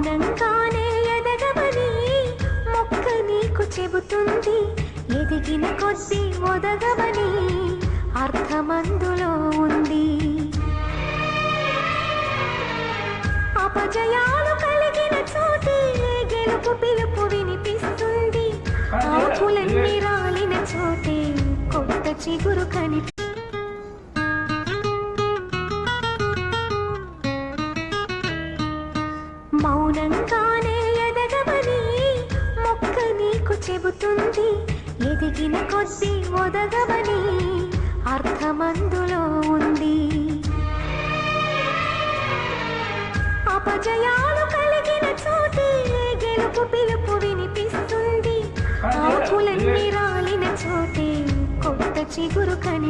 మౌనంగానే ఎదగవని మొక్క నీకు చెబుతుంది. ఎదిగిన కొద్దీ ఒదగవని అర్థమందులో ఉంది. అపజయాలు కలిగిన చోటే గెలుపు పిలుపు వినిపిస్తుంది. ఆకులన్నీ రాలిన చోటే కొత్త చిగురు కనిపి మౌనంగానే ఎదగవని మొక్క నీకు చెబుతుంది. ఎదిగిన కొద్దీ ఒదగవని అర్థమందులో ఉంది. అపజయాలు కలిగిన చోటే గెలుపు పిలుపు వినిపిస్తుంది. ఆకులన్నీ రాలిన చోటే కొత్త చిగురు కని